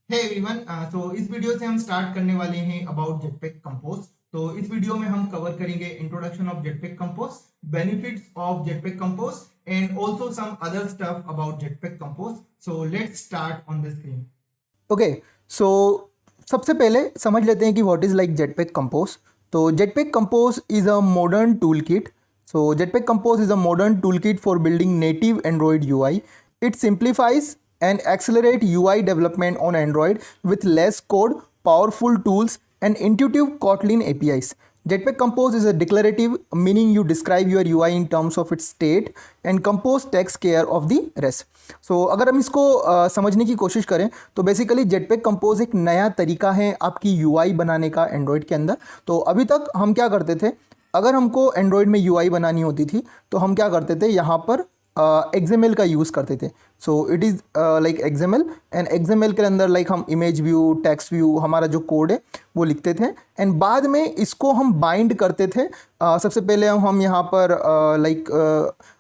Hey everyone, तो इस video से हम स्टार्ट करने वाले हैं अबाउट जेटपैक कंपोज। तो इस वीडियो में हम कवर करेंगे introduction of Jetpack Compose, benefits of Jetpack Compose and also some other stuff about Jetpack Compose. So let's start on the screen. Okay, so सबसे पहले समझ लेते हैं कि what is like Jetpack Compose. तो Jetpack Compose is a modern tool kit. So Jetpack Compose is a modern tool kit for building native Android UI. It simplifies and accelerate UI development on Android with less code, powerful tools, and intuitive Kotlin APIs. Jetpack Compose is a declarative, meaning you describe your UI in terms of its state, and Compose takes care of the rest. So अगर हम इसको समझने की कोशिश करें तो basically jetpack compose एक नया तरीका है आपकी UI बनाने का एंड्रॉयड के अंदर। तो अभी तक हम क्या करते थे, अगर हमको एंड्रॉयड में UI बनानी होती थी तो हम क्या करते थे, यहाँ पर एक्सएमएल का यूज़ करते थे। So it is like XML, and XML के अंदर लाइक हम इमेज व्यू, टेक्स्ट व्यू, हमारा जो कोड है वो लिखते थे, एंड बाद में इसको हम बाइंड करते थे। सबसे पहले हम यहाँ पर like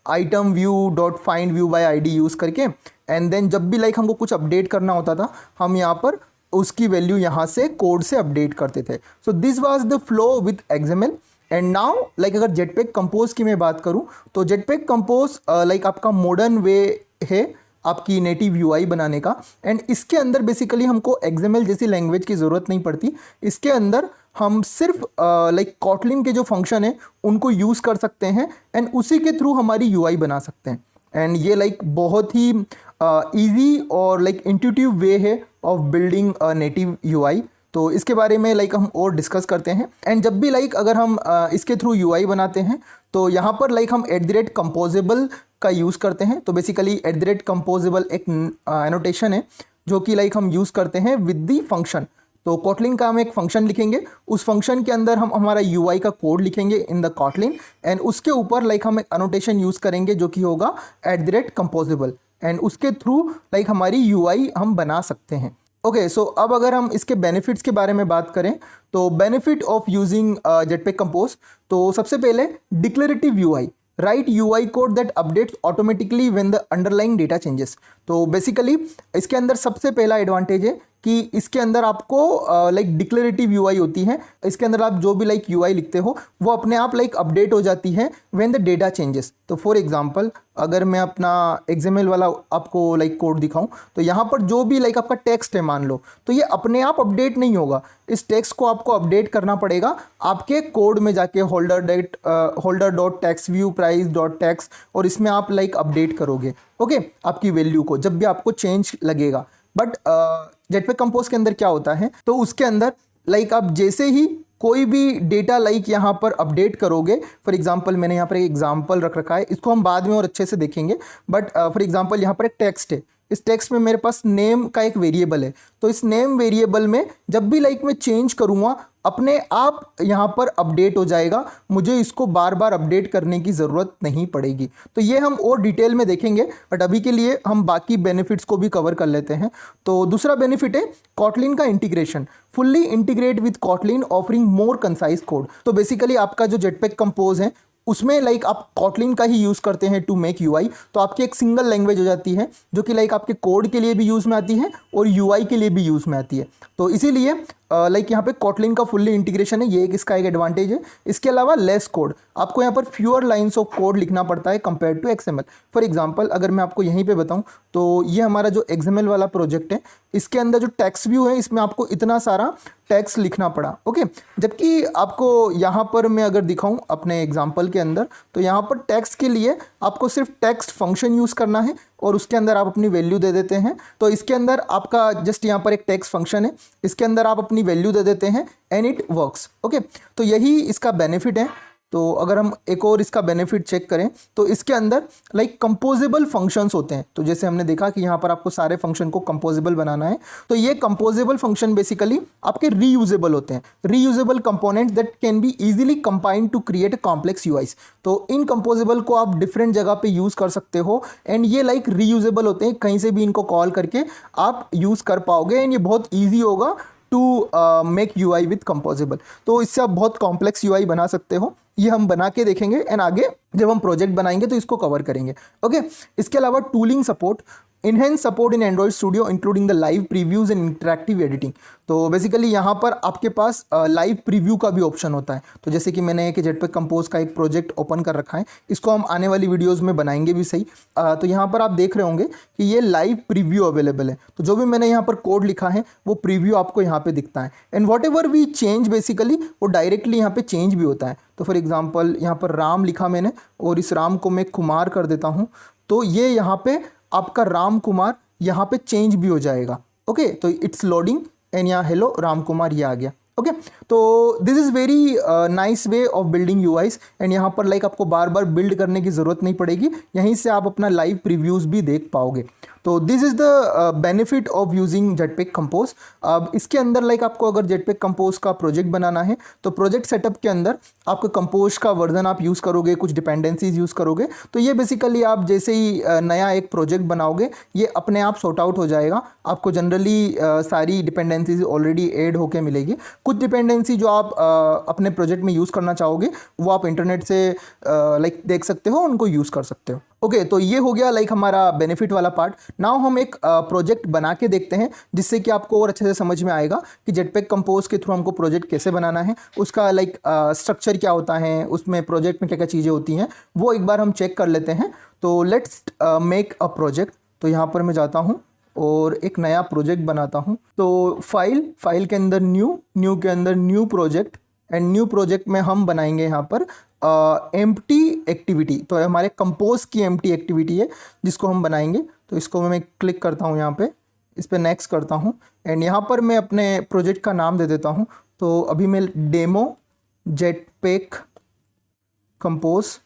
item view dot find view bye ID use करके, एंड देन जब भी लाइक हमको कुछ अपडेट करना होता था हम यहाँ पर उसकी वैल्यू यहाँ से कोड से अपडेट करते थे। So this was the flow with XML. And now like अगर जेटपैक कंपोज की मैं बात करूं तो जेटपैक कंपोज लाइक आपका मॉडर्न वे है आपकी नेटिव यूआई बनाने का, एंड इसके अंदर बेसिकली हमको एक्सएमएल जैसी लैंग्वेज की ज़रूरत नहीं पड़ती। इसके अंदर हम सिर्फ लाइक कॉटलिन के जो फंक्शन है उनको यूज़ कर सकते हैं, एंड उसी के थ्रू हमारी यूआई बना सकते हैं। एंड ये लाइक बहुत ही ईजी और लाइक इंट्यूटिव वे है ऑफ बिल्डिंग नेटिव यूआई। तो इसके बारे में लाइक हम और डिस्कस करते हैं। एंड जब भी लाइक अगर हम इसके थ्रू यूआई बनाते हैं तो यहाँ पर लाइक हम @composable का यूज़ करते हैं। तो बेसिकली @composable एक एनोटेशन है जो कि लाइक हम यूज़ करते हैं विद दी फंक्शन। तो कॉटलिन का हम एक फंक्शन लिखेंगे, उस फंक्शन के अंदर हम हमारा यूआई का कोड लिखेंगे इन द कॉटलिन, एंड उसके ऊपर लाइक हम एक अनोटेशन यूज़ करेंगे जो कि होगा @composable, एंड उसके थ्रू लाइक हमारी यूआई हम बना सकते हैं। ओके, सो अब अगर हम इसके बेनिफिट्स के बारे में बात करें तो benefit of using jetpack Compose, तो सबसे पहले declarative UI, right UI code that updates automatically when the underlying data changes. तो बेसिकली इसके अंदर सबसे पहला एडवांटेज है कि इसके अंदर आपको लाइक डिक्लेरेटिव यूआई होती है। इसके अंदर आप जो भी लाइक यूआई लिखते हो वो अपने आप लाइक अपडेट हो जाती है व्हेन द डेटा चेंजेस। तो फॉर एग्जांपल अगर मैं अपना एक्सएमएल वाला आपको लाइक कोड दिखाऊं तो यहाँ पर जो भी लाइक आपका टेक्स्ट है मान लो, तो ये अपने आप अपडेट नहीं होगा। इस टेक्स्ट को आपको अपडेट करना पड़ेगा आपके कोड में जाके, holder dot text view price dot text, और इसमें आप लाइक अपडेट करोगे ओके आपकी वैल्यू को जब भी आपको चेंज लगेगा। बट जेटपैक कंपोज के अंदर क्या होता है, तो उसके अंदर लाइक आप जैसे ही कोई भी डेटा लाइक यहाँ पर अपडेट करोगे, फॉर एग्जांपल मैंने यहाँ पर एक एग्जांपल रख रखा है, इसको हम बाद में और अच्छे से देखेंगे। बट फॉर एग्जांपल यहाँ पर एक टेक्स्ट है, इस टेक्स्ट में मेरे पास नेम का एक वेरिएबल है, तो इस नेम वेरिएबल में जब भी लाइक मैं चेंज करूँगा अपने आप यहाँ पर अपडेट हो जाएगा, मुझे इसको बार बार अपडेट करने की ज़रूरत नहीं पड़ेगी। तो ये हम और डिटेल में देखेंगे, बट अभी के लिए हम बाकी बेनिफिट्स को भी कवर कर लेते हैं। तो दूसरा बेनिफिट है कॉटलिन का integration, fully integrate with Kotlin offering more concise code. तो बेसिकली आपका जो जेटपैक कंपोज है उसमें लाइक आप कॉटलिन का ही यूज़ करते हैं टू मेक यूआई, तो आपकी एक सिंगल लैंग्वेज हो जाती है जो कि लाइक आपके कोड के लिए भी यूज़ में आती है और यूआई के लिए भी यूज़ में आती है। तो इसीलिए लाइक यहाँ पे कॉटलिन का फुल्ली इंटीग्रेशन है, ये एक इसका एक एडवांटेज है। इसके अलावा लेस कोड, आपको यहाँ पर फ्यूअर लाइंस ऑफ कोड लिखना पड़ता है compare to XML. For example अगर मैं आपको यहीं पे बताऊँ तो ये हमारा जो एक्सएमएल वाला प्रोजेक्ट है, इसके अंदर जो टेक्स्ट व्यू है इसमें आपको इतना सारा टेक्स्ट लिखना पड़ा ओके। जबकि आपको यहाँ पर मैं अगर दिखाऊँ अपने एग्जाम्पल के अंदर, तो यहाँ पर टेक्स्ट के लिए आपको सिर्फ टेक्स्ट फंक्शन यूज़ करना है और उसके अंदर आप अपनी वैल्यू दे देते हैं। तो इसके अंदर आपका जस्ट यहाँ पर एक टेक्स्ट फंक्शन है, इसके अंदर आप अपनी वैल्यू दे देते हैं एंड इट वर्क्स ओके। तो यही इसका बेनिफिट है। तो अगर हम एक और इसका बेनिफिट चेक करें तो इसके अंदर लाइक कंपोजेबल फंक्शंस होते हैं। तो जैसे हमने देखा कि यहाँ पर आपको सारे फंक्शन को कंपोजेबल बनाना है, तो ये कंपोजेबल फंक्शन बेसिकली आपके रीयूजेबल होते हैं, reusable components that can be easily combined to create complex UIs. तो इन कंपोजेबल को आप डिफरेंट जगह पे यूज़ कर सकते हो, एंड ये लाइक रीयूजेबल होते हैं, कहीं से भी इनको कॉल करके आप यूज़ कर पाओगे, एंड ये बहुत ईजी होगा to make UI with composable. तो इससे आप बहुत कॉम्प्लेक्स यूआई बना सकते हो, ये हम बना के देखेंगे, एंड आगे जब हम प्रोजेक्ट बनाएंगे तो इसको कवर करेंगे ओके। इसके अलावा tooling support, enhance support in Android studio including the live previews and interactive editing. तो बेसिकली यहाँ पर आपके पास लाइव प्रीव्यू का भी ऑप्शन होता है। तो जैसे कि मैंने एक जेटपैक कंपोज का एक प्रोजेक्ट ओपन कर रखा है, इसको हम आने वाली वीडियोस में बनाएंगे भी सही। तो यहाँ पर आप देख रहे होंगे कि ये लाइव प्रीव्यू अवेलेबल है। तो जो भी मैंने यहाँ पर कोड लिखा है वो प्रीव्यू आपको यहाँ पे दिखता है, and whatever we change basically वो डायरेक्टली यहाँ पे चेंज भी होता है। तो फॉर एग्जाम्पल यहाँ पर राम लिखा मैंने और इस राम को मैं कुमार कर देता हूँ, तो ये यहाँ पे आपका राम कुमार यहाँ पे चेंज भी हो जाएगा। ओके, तो इट्स लोडिंग एंड यहाँ हेलो राम कुमार ये आ गया। ओके, तो this is very nice way of building UIs, and यहाँ पर लाइक आपको बार बार बिल्ड करने की ज़रूरत नहीं पड़ेगी, यहीं से आप अपना लाइव प्रीव्यूज़ भी देख पाओगे। तो this is the benefit of using jetpack compose. अब इसके अंदर लाइक आपको अगर जेटपैक कंपोज का प्रोजेक्ट बनाना है तो प्रोजेक्ट सेटअप के अंदर आपको कंपोज का वर्जन आप यूज़ करोगे, कुछ डिपेंडेंसीज यूज़ करोगे, तो ये बेसिकली आप जैसे ही नया एक प्रोजेक्ट बनाओगे ये अपने आप सॉर्ट आउट हो जाएगा। आपको जनरली सारी डिपेंडेंसीज ऑलरेडी ऐड होके मिलेगी। कुछ डिपेंडेंसी जो आप अपने प्रोजेक्ट में यूज़ करना चाहोगे वो आप इंटरनेट से लाइक देख सकते हो, उनको यूज़ कर सकते हो। ओके, तो ये हो गया लाइक हमारा बेनिफिट वाला पार्ट। नाउ हम एक प्रोजेक्ट बना के देखते हैं जिससे कि आपको और अच्छे से समझ में आएगा कि जेटपैक कंपोज के थ्रू हमको प्रोजेक्ट कैसे बनाना है, उसका लाइक स्ट्रक्चर क्या होता है, उसमें प्रोजेक्ट में क्या क्या चीज़ें होती हैं, वो एक बार हम चेक कर लेते हैं। तो लेट्स मेक अ प्रोजेक्ट। तो यहाँ पर मैं जाता हूँ और एक नया प्रोजेक्ट बनाता हूँ। तो फाइल के अंदर न्यू के अंदर new project, and new project में हम बनाएंगे यहाँ पर एम्प्टी एक्टिविटी। तो हमारे कंपोज की एम्प्टी एक्टिविटी है जिसको हम बनाएंगे। तो इसको मैं क्लिक करता हूँ, यहाँ पे इस पर नेक्स्ट करता हूँ, एंड यहाँ पर मैं अपने प्रोजेक्ट का नाम दे देता हूँ। तो अभी मैं डेमो जेटपैक कंपोज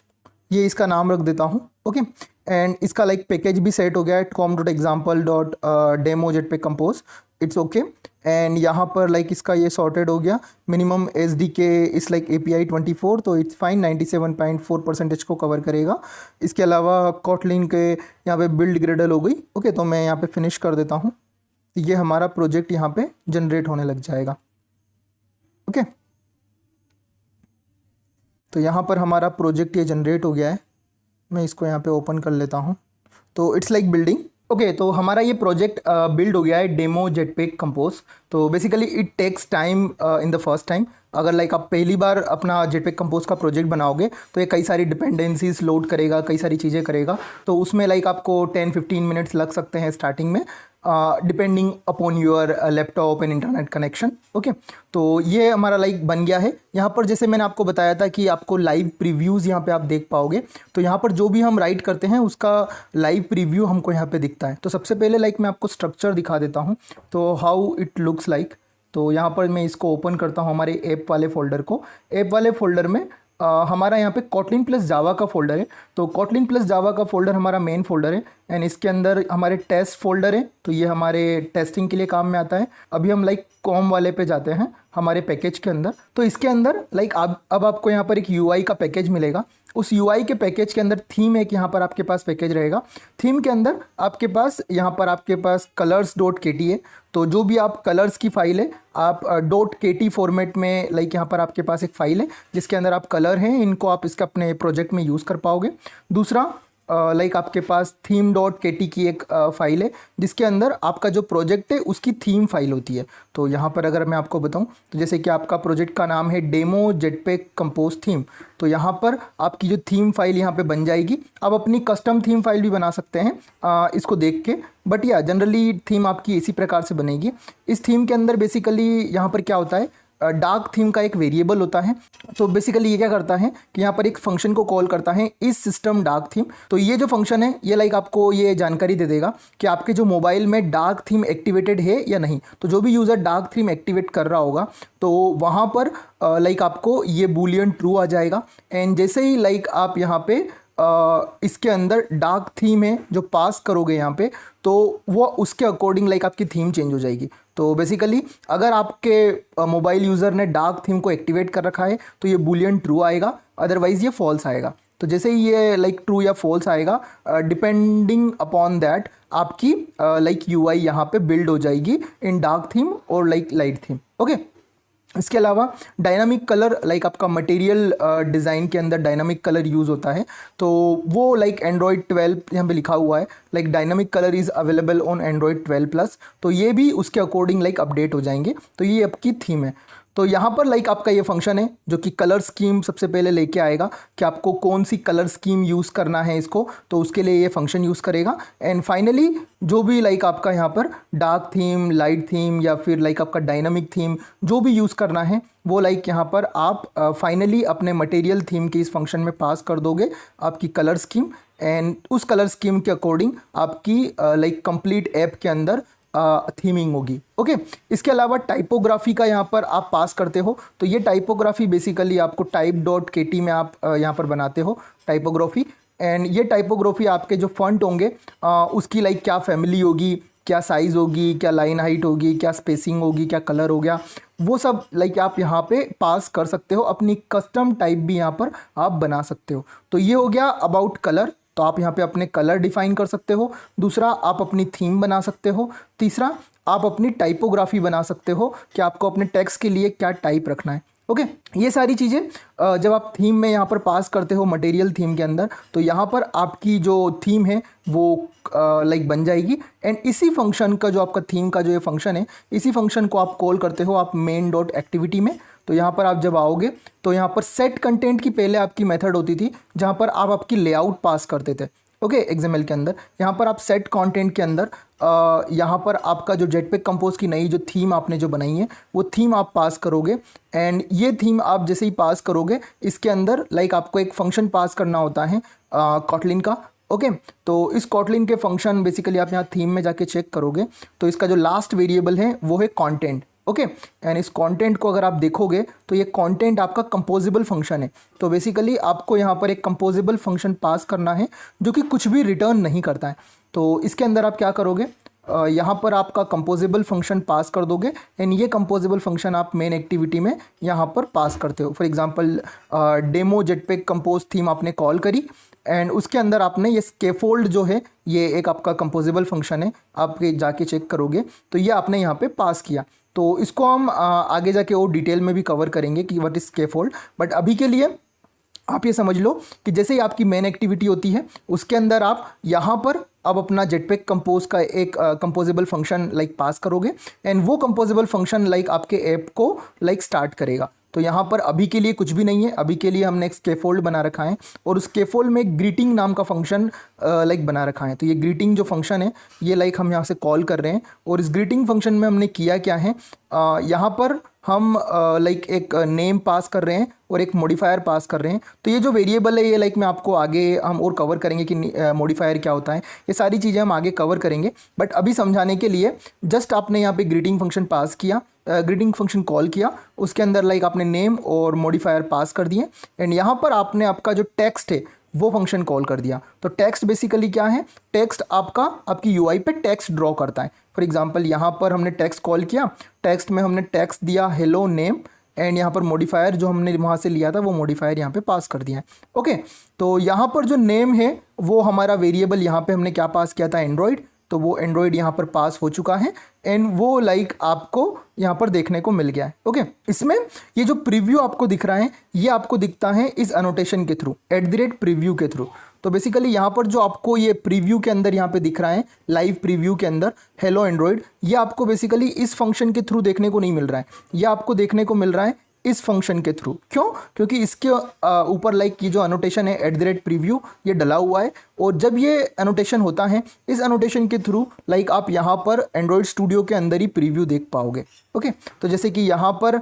ये इसका नाम रख देता हूँ। ओके, एंड इसका लाइक पैकेज भी सेट हो गया है com.example.demo jetpack compose, it's okay. And यहाँ पर लाइक इसका ये सॉर्टेड हो गया। मिनिमम SDK इस लाइक API 24, तो इट्स फाइन, 97.4% को कवर करेगा। इसके अलावा कॉटलिन के यहाँ पे बिल्ड ग्रेडल हो गई। ओके, तो मैं यहाँ पे फिनिश कर देता हूँ। ये हमारा प्रोजेक्ट यहाँ पे जनरेट होने लग जाएगा। ओके, तो यहाँ पर हमारा प्रोजेक्ट ये जनरेट हो गया है। मैं इसको यहाँ पे ओपन कर लेता हूँ। तो इट्स लाइक बिल्डिंग। ओके, तो हमारा ये प्रोजेक्ट बिल्ड हो गया है, डेमो जेटपैक कंपोज। तो basically it takes time in the first time. अगर लाइक आप पहली बार अपना जेटपैक कंपोज का प्रोजेक्ट बनाओगे तो ये कई सारी डिपेंडेंसीज लोड करेगा, कई सारी चीज़ें करेगा। तो उसमें लाइक आपको 10-15 मिनट्स लग सकते हैं स्टार्टिंग में, depending upon your laptop and internet connection. Okay, तो ये हमारा लाइक बन गया है। यहाँ पर जैसे मैंने आपको बताया था कि आपको लाइव प्रीव्यूज़ यहाँ पे आप देख पाओगे। तो यहाँ पर जो भी हम राइट करते हैं उसका लाइव प्रीव्यू हमको यहाँ पे दिखता है। तो सबसे पहले लाइक मैं आपको स्ट्रक्चर दिखा देता हूँ, तो हाउ इट लुक्स लाइक। तो यहाँ पर मैं इसको ओपन करता हूँ, हमारे ऐप वाले फ़ोल्डर को। ऐप वाले फ़ोल्डर में हमारा यहाँ पे कोटलिन प्लस जावा का फोल्डर है। तो कोटलिन प्लस जावा का फोल्डर हमारा मेन फोल्डर है, एंड इसके अंदर हमारे टेस्ट फोल्डर है। तो ये हमारे टेस्टिंग के लिए काम में आता है। अभी हम लाइक कॉम वाले पे जाते हैं हमारे पैकेज के अंदर। तो इसके अंदर लाइक अब आपको यहाँ पर एक UI का पैकेज मिलेगा। उस UI के पैकेज के अंदर थीम एक यहाँ पर आपके पास पैकेज रहेगा। थीम के अंदर आपके पास यहाँ पर आपके पास colors.kt है। तो जो भी आप कलर्स की फाइल है आप .kt फॉर्मेट में लाइक यहाँ पर आपके पास एक फ़ाइल है जिसके अंदर आप कलर हैं, इनको आप इसका अपने प्रोजेक्ट में यूज़ कर पाओगे। दूसरा लाइक आपके पास theme.kt की एक फ़ाइल है जिसके अंदर आपका जो प्रोजेक्ट है उसकी थीम फाइल होती है। तो यहाँ पर अगर मैं आपको बताऊँ तो जैसे कि आपका प्रोजेक्ट का नाम है डेमो जेटपैक कंपोज थीम, तो यहाँ पर आपकी जो थीम फाइल यहाँ पे बन जाएगी। आप अपनी कस्टम थीम फाइल भी बना सकते हैं इसको देख के, बट या जनरली थीम आपकी इसी प्रकार से बनेगी। इस थीम के अंदर बेसिकली यहाँ पर क्या होता है, डार्क थीम का एक वेरिएबल होता है। तो बेसिकली ये क्या करता है कि यहाँ पर एक फंक्शन को कॉल करता है इस सिस्टम डार्क थीम। तो ये जो फंक्शन है ये लाइक आपको ये जानकारी दे देगा कि आपके जो मोबाइल में डार्क थीम एक्टिवेटेड है या नहीं। तो जो भी यूज़र डार्क थीम एक्टिवेट कर रहा होगा तो वहाँ पर लाइक आपको ये बूलियन ट्रू आ जाएगा। एंड जैसे ही लाइक आप यहाँ पे इसके अंदर डार्क थीम है जो पास करोगे यहाँ पे, तो वो उसके अकॉर्डिंग लाइक आपकी थीम चेंज हो जाएगी। तो बेसिकली अगर आपके मोबाइल यूज़र ने डार्क थीम को एक्टिवेट कर रखा है तो ये बूलियन ट्रू आएगा, अदरवाइज़ ये फॉल्स आएगा। तो जैसे ही ये लाइक ट्रू या फॉल्स आएगा, डिपेंडिंग अपॉन दैट आपकी लाइक UI यहाँ पे बिल्ड हो जाएगी इन डार्क थीम और लाइक लाइट थीम। ओके, इसके अलावा डायनामिक कलर लाइक आपका मटेरियल डिज़ाइन के अंदर डायनामिक कलर यूज़ होता है, तो वो लाइक एंड्रॉयड 12 यहाँ पे लिखा हुआ है like dynamic colour is available on Android 12+, तो ये भी उसके अकॉर्डिंग लाइक अपडेट हो जाएंगे। तो ये आपकी थीम है। तो यहाँ पर लाइक आपका ये फंक्शन है जो कि कलर स्कीम सबसे पहले लेके आएगा कि आपको कौन सी कलर स्कीम यूज़ करना है इसको, तो उसके लिए ये फंक्शन यूज़ करेगा। एंड फाइनली जो भी लाइक आपका यहाँ पर डार्क थीम, लाइट थीम या फिर लाइक आपका डायनामिक थीम जो भी यूज़ करना है वो लाइक यहाँ पर आप फाइनली अपने मटेरियल थीम के इस फंक्शन में पास कर दोगे आपकी कलर स्कीम, एंड उस कलर स्कीम के अकॉर्डिंग आपकी लाइक कंप्लीट ऐप के अंदर थीमिंग होगी। ओके, इसके अलावा टाइपोग्राफी का यहाँ पर आप पास करते हो, तो ये टाइपोग्राफी बेसिकली आपको type.kt में आप यहाँ पर बनाते हो टाइपोग्राफी। एंड ये टाइपोग्राफी आपके जो फॉन्ट होंगे उसकी लाइक क्या फैमिली होगी, क्या साइज़ होगी, क्या लाइन हाइट होगी, क्या स्पेसिंग होगी, क्या कलर हो गया, वो सब लाइक आप यहाँ पे पास कर सकते हो। अपनी कस्टम टाइप भी यहाँ पर आप बना सकते हो। तो ये हो गया अबाउट कलर, तो आप यहाँ पे अपने कलर डिफाइन कर सकते हो। दूसरा, आप अपनी थीम बना सकते हो। तीसरा, आप अपनी टाइपोग्राफी बना सकते हो कि आपको अपने टेक्स्ट के लिए क्या टाइप रखना है। ओके, ये सारी चीज़ें जब आप थीम में यहाँ पर पास करते हो मटेरियल थीम के अंदर, तो यहाँ पर आपकी जो थीम है वो लाइक बन जाएगी। एंड इसी फंक्शन का जो आपका थीम का जो ये फंक्शन है, इसी फंक्शन को आप कॉल करते हो आप main.activity में। तो यहाँ पर आप जब आओगे तो यहाँ पर सेट कंटेंट की पहले आपकी मेथड होती थी जहाँ पर आप आपकी लेआउट पास करते थे। ओके, XML के अंदर यहाँ पर आप सेट कंटेंट के अंदर यहाँ पर आपका जो जेटपैक कंपोज की नई जो थीम आपने जो बनाई है वो थीम आप पास करोगे। एंड ये थीम आप जैसे ही पास करोगे इसके अंदर लाइक आपको एक फंक्शन पास करना होता है कॉटलिन का। ओके, तो इस कॉटलिन के फंक्शन बेसिकली आप यहाँ थीम में जाके चेक करोगे तो इसका जो लास्ट वेरिएबल है वो है कंटेंट। ओके, एंड इस कंटेंट को अगर आप देखोगे तो ये कंटेंट आपका कंपोजिबल फंक्शन है। तो बेसिकली आपको यहाँ पर एक कंपोजिबल फंक्शन पास करना है जो कि कुछ भी रिटर्न नहीं करता है। तो इसके अंदर आप क्या करोगे, यहाँ पर आपका कंपोजिबल फंक्शन पास कर दोगे एंड ये कंपोजिबल फंक्शन आप मेन एक्टिविटी में यहाँ पर पास करते हो। For example demo Jetpack compose theme आपने कॉल करी एंड उसके अंदर आपने ये स्कैफोल्ड जो है ये एक आपका कंपोजिबल फंक्शन है, आप जाके चेक करोगे तो ये आपने यहाँ पे पास किया। तो इसको हम आगे जाके और डिटेल में भी कवर करेंगे कि व्हाट इज स्कैफोल्ड, बट अभी के लिए आप ये समझ लो कि जैसे ही आपकी मेन एक्टिविटी होती है उसके अंदर आप यहाँ पर अब अपना जेटपैक कंपोज का एक कंपोजेबल फंक्शन लाइक पास करोगे एंड वो कंपोजेबल फंक्शन लाइक आपके ऐप को लाइक स्टार्ट करेगा। तो यहाँ पर अभी के लिए कुछ भी नहीं है, अभी के लिए हमने एक स्कैफोल्ड बना रखा है और उस स्कैफोल्ड में ग्रीटिंग नाम का फंक्शन लाइक बना रखा है। तो ये ग्रीटिंग जो फंक्शन है ये लाइक हम यहाँ से कॉल कर रहे हैं और इस ग्रीटिंग फंक्शन में हमने किया क्या है, यहाँ पर हम लाइक एक नेम पास कर रहे हैं और एक मॉडिफायर पास कर रहे हैं। तो ये जो वेरिएबल है ये लाइक मैं आपको आगे हम और कवर करेंगे कि मॉडिफायर क्या होता है, ये सारी चीज़ें हम आगे कवर करेंगे। बट अभी समझाने के लिए जस्ट आपने यहाँ पे ग्रीटिंग फंक्शन पास किया, ग्रीटिंग फंक्शन कॉल किया, उसके अंदर लाइक आपने नेम और मॉडिफायर पास कर दिए एंड यहाँ पर आपने आपका जो टेक्स्ट है वो फंक्शन कॉल कर दिया। तो टेक्स्ट बेसिकली क्या है, टेक्स्ट आपका आपकी यूआई पे टेक्स्ट ड्रॉ करता है। फॉर एग्जांपल यहाँ पर हमने टेक्स्ट कॉल किया, टेक्स्ट में हमने टेक्स्ट दिया हेलो नेम एंड यहाँ पर मॉडिफायर जो हमने वहाँ से लिया था वो मॉडिफायर यहाँ पे पास कर दिया है। ओके, तो यहाँ पर जो नेम है वो हमारा वेरिएबल यहाँ पे हमने क्या पास किया था, एंड्रॉयड, तो वो एंड्रॉयड यहाँ पर पास हो चुका है एंड वो लाइक आपको यहाँ पर देखने को मिल गया है। ओके, इसमें ये जो प्रीव्यू आपको दिख रहा है ये आपको दिखता है इस अनोटेशन के थ्रू, @प्रीव्यू के थ्रू। तो बेसिकली यहाँ पर जो आपको ये प्रीव्यू के अंदर यहाँ पे दिख रहा है, लाइव प्रीव्यू के अंदर हेलो एंड्रॉयड, ये आपको बेसिकली इस फंक्शन के थ्रू देखने को नहीं मिल रहा है, ये आपको देखने को मिल रहा है इस फंक्शन के थ्रू। क्यों? क्योंकि इसके ऊपर लाइक ये जो अनोटेशन है @प्रीव्यू ये डला हुआ है और जब ये अनोटेशन होता है इस अनोटेशन के थ्रू लाइक आप यहाँ पर एंड्रॉयड स्टूडियो के अंदर ही प्रीव्यू देख पाओगे। ओके, तो जैसे कि यहाँ पर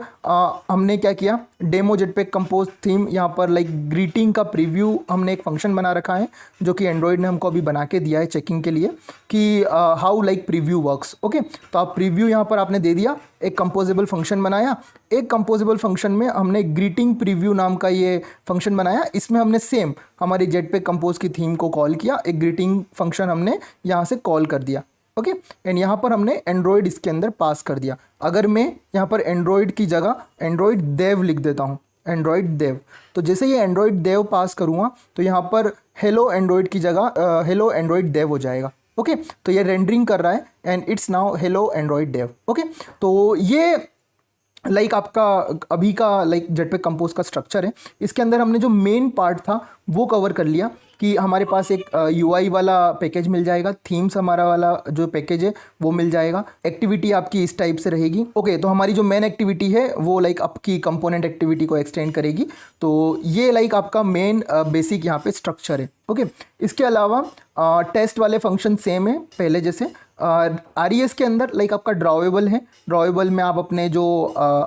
हमने क्या किया, डेमो जेटपैक कंपोज थीम, यहाँ पर लाइक ग्रीटिंग का प्रीव्यू हमने एक फंक्शन बना रखा है जो कि एंड्रॉयड ने हमको अभी बना के दिया है चेकिंग के लिए कि how like preview works. Okay, तो आप प्रीव्यू यहाँ पर आपने दे दिया, एक कंपोजेबल फंक्शन बनाया, एक कंपोजेबल फंक्शन में हमने ग्रीटिंग प्रीव्यू नाम का ये फंक्शन बनाया, इसमें हमने सेम हमारी जेटपैक कंपोज की थीम को कॉल किया, एक ग्रीटिंग फंक्शन हमने यहाँ से कॉल कर दिया। ओके, एंड यहाँ पर हमने एंड्रॉयड इसके अंदर पास कर दिया। अगर मैं यहाँ पर एंड्रॉयड की जगह एंड्रॉयड देव लिख देता हूँ, एंड्रॉयड देव, तो जैसे ये एंड्रॉयड देव पास करूँगा तो यहाँ पर हेलो एंड्रॉयड की जगह हेलो एंड्रॉयड देव हो जाएगा। ओके, तो ये रेंडरिंग कर रहा है and it's now hello Android dev. Okay, तो ये लाइक आपका अभी का लाइक जेटपैक कंपोज का स्ट्रक्चर है, इसके अंदर हमने जो मेन पार्ट था वो कवर कर लिया कि हमारे पास एक UI वाला पैकेज मिल जाएगा, थीम्स हमारा वाला जो पैकेज है वो मिल जाएगा, एक्टिविटी आपकी इस टाइप से रहेगी। ओके, तो हमारी जो मेन एक्टिविटी है वो लाइक आपकी कंपोनेंट एक्टिविटी को एक्सटेंड करेगी। तो ये लाइक आपका मेन बेसिक यहाँ पे स्ट्रक्चर है। ओके, इसके अलावा टेस्ट वाले फंक्शन सेम है पहले जैसे। RES के अंदर लाइक आपका ड्रॉवेबल है, ड्रॉवेबल में आप अपने जो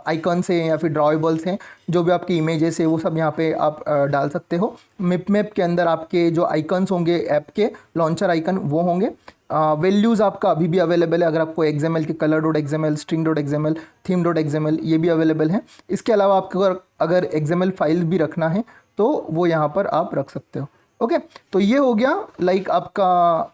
आइकन्स हैं या फिर ड्रॉवेबल्स हैं, जो भी आपकी इमेजेस है वो सब यहाँ पे आप डाल सकते हो। मैप के अंदर आपके जो आइकन्स होंगे ऐप के लॉन्चर आइकन वो होंगे। वैल्यूज़ आपका अभी भी अवेलेबल है, अगर आपको XML के color.xml, string.xml, theme.xml ये भी अवेलेबल है। इसके अलावा आपको अगर XML फाइल भी रखना है तो वो यहाँ पर आप रख सकते हो। ओके, तो ये हो गया लाइक आपका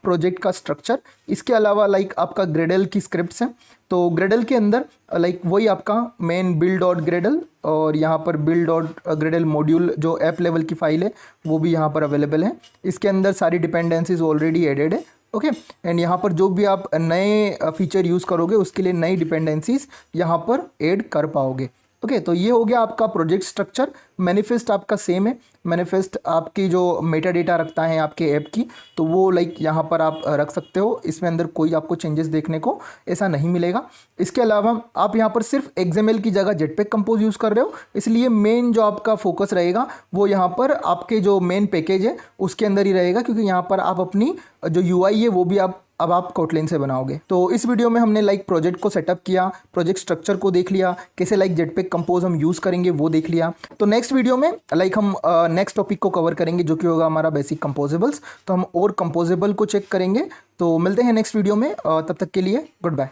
प्रोजेक्ट का स्ट्रक्चर। इसके अलावा लाइक आपका ग्रेडल की स्क्रिप्ट्स हैं, तो ग्रेडल के अंदर लाइक वही आपका मेन बिल्ड डॉट ग्रेडल और यहाँ पर बिल्ड डॉट ग्रेडल मॉड्यूल जो ऐप लेवल की फाइल है वो भी यहाँ पर अवेलेबल है। इसके अंदर सारी डिपेंडेंसीज ऑलरेडी एडेड है। ओके, एंड यहाँ पर जो भी आप नए फीचर यूज़ करोगे उसके लिए नई डिपेंडेंसीज यहाँ पर ऐड कर पाओगे। ओके, तो ये हो गया आपका प्रोजेक्ट स्ट्रक्चर। मैनिफेस्ट आपका सेम है, मैनिफेस्ट आपकी जो मेटा डेटा रखता है आपके ऐप की, तो वो लाइक यहाँ पर आप रख सकते हो, इसमें अंदर कोई आपको चेंजेस देखने को ऐसा नहीं मिलेगा। इसके अलावा आप यहाँ पर सिर्फ XML की जगह जेटपैक कंपोज यूज़ कर रहे हो, इसलिए मेन जो आपका फोकस रहेगा वो यहाँ पर आपके जो मेन पैकेज है उसके अंदर ही रहेगा, क्योंकि यहाँ पर आप अपनी जो UI है वो भी अब आप कोटलिन से बनाओगे। तो इस वीडियो में हमने लाइक प्रोजेक्ट को सेटअप किया, प्रोजेक्ट स्ट्रक्चर को देख लिया, कैसे लाइक जेटपैक कंपोज हम यूज़ करेंगे वो देख लिया। तो नेक्स्ट वीडियो में लाइक हम नेक्स्ट टॉपिक को कवर करेंगे जो कि होगा हमारा बेसिक कंपोजेबल्स। तो हम और कंपोजेबल को चेक करेंगे। तो मिलते हैं नेक्स्ट वीडियो में, तब तक के लिए गुड बाय।